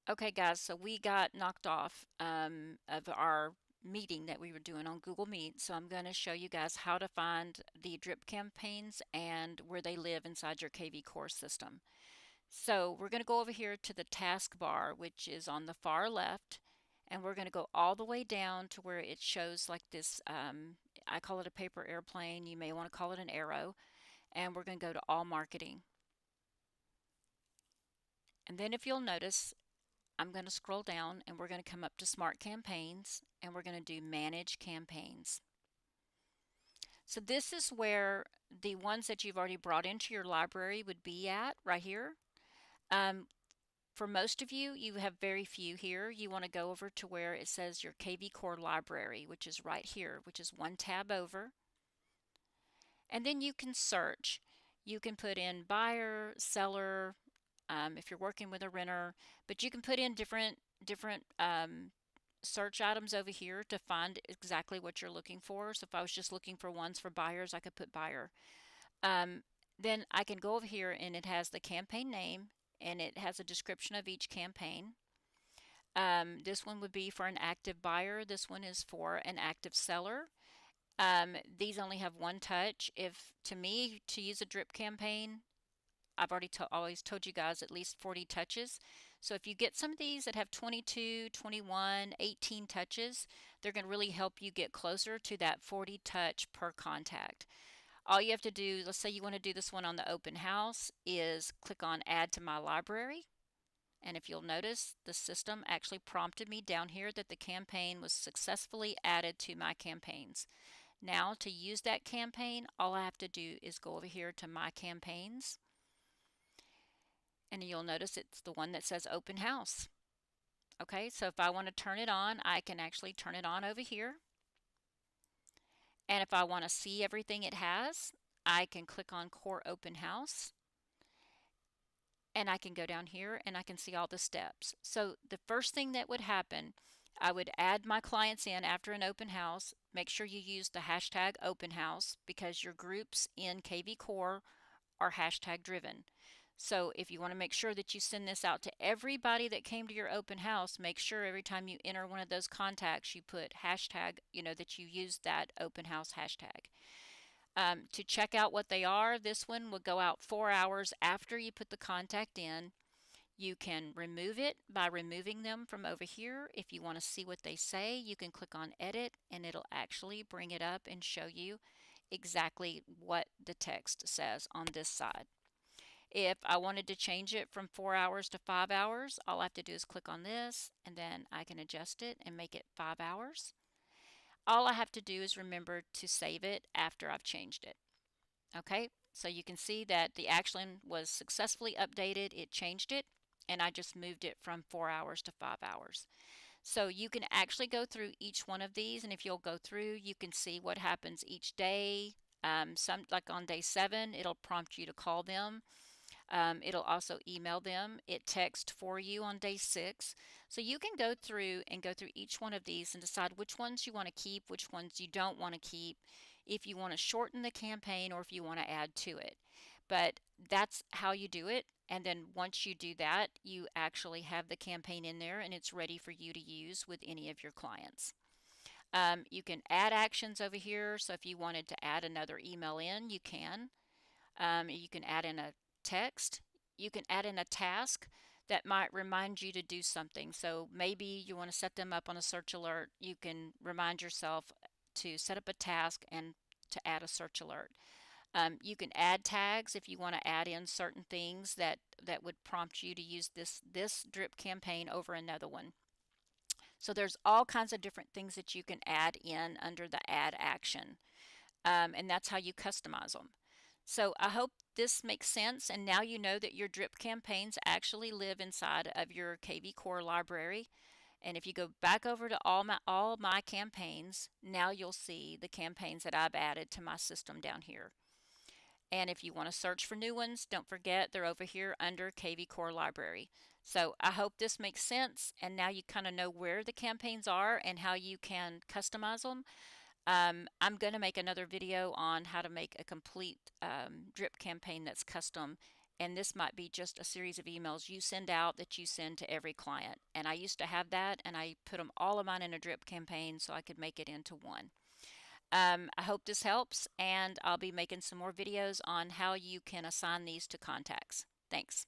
Okay, guys, so we got knocked off of our meeting that we were doing on Google Meet. So I'm going to show you guys how to find the drip campaigns and where they live inside your Kvcore system. So we're going to go over here to the taskbar, which is on the far left, and we're going to go all the way down to where it shows like this. I call it a paper airplane. You may want to call it an arrow. And we're going to go to all marketing. And then if you'll notice, I'm going to scroll down and we're going to come up to Smart Campaigns and we're going to do Manage Campaigns. So this is where the ones that you've already brought into your library would be at right here. Um, for most of you, you have very few here. You want to go over to where it says your Kvcore library, which is right here, which is one tab over. And then you can search. You can put in buyer, seller, if you're working with a renter, but you can put in different search items over here to find exactly what you're looking for. So if I was just looking for ones for buyers, I could put buyer. Um, then I can go over here and it has the campaign name and it has a description of each campaign. This one would be for an active buyer. This one is for an active seller. These only have one touch. If to me to use a drip campaign, I've already always told you guys at least 40 touches. So if you get some of these that have 22, 21, 18 touches, they're going to really help you get closer to that 40 touch per contact. All you have to do, let's say you want to do this one on the open house, is click on Add to My Library. And if you'll notice, the system actually prompted me down here that the campaign was successfully added to my campaigns. Now to use that campaign, all I have to do is go over here to My Campaigns. And you'll notice it's the one that says open house. Okay, so if I want to turn it on, I can actually turn it on over here. And if I want to see everything it has, I can click on Core Open House. And I can go down here and I can see all the steps. So the first thing that would happen, I would add my clients in after an open house. Make sure you use the hashtag open house because your groups in Kvcore are hashtag driven. So if you want to make sure that you send this out to everybody that came to your open house, make sure every time you enter one of those contacts, you put hashtag, that you use that open house hashtag. To check out what they are, this one will go out 4 hours after you put the contact in. You can remove it by removing them from over here. If you want to see what they say, you can click on edit and it'll actually bring it up and show you exactly what the text says on this side. If I wanted to change it from 4 hours to 5 hours, all I have to do is click on this and then I can adjust it and make it 5 hours. All I have to do is remember to save it after I've changed it. Okay, so you can see that the action was successfully updated. It changed it and I just moved it from 4 hours to 5 hours. So you can actually go through each one of these, and if you'll go through, you can see what happens each day. Some like on day 7, it'll prompt you to call them. It'll also email them. It texts for you on day 6. So you can go through each one of these and decide which ones you want to keep, which ones you don't want to keep, if you want to shorten the campaign or if you want to add to it. But that's how you do it. And then once you do that, you actually have the campaign in there and it's ready for you to use with any of your clients. You can add actions over here. So if you wanted to add another email in, you can. You can add in a text. You can add in a task that might remind you to do something. So maybe you want to set them up on a search alert. You can remind yourself to set up a task and to add a search alert. You can add tags if you want to add in certain things that would prompt you to use this drip campaign over another one. So there's all kinds of different things that you can add in under the add action. And that's how you customize them. So I hope this makes sense, and now you know that your drip campaigns actually live inside of your Kvcore library. And if you go back over to all my campaigns, now you'll see the campaigns that I've added to my system down here. And if you want to search for new ones, don't forget they're over here under Kvcore Library. So I hope this makes sense, and now you kind of know where the campaigns are and how you can customize them. I'm going to make another video on how to make a complete drip campaign that's custom and this might be just a series of emails you send out that you send to every client. And I used to have that, and I put them all of mine in a drip campaign so I could make it into one. I hope this helps, and I'll be making some more videos on how you can assign these to contacts. Thanks.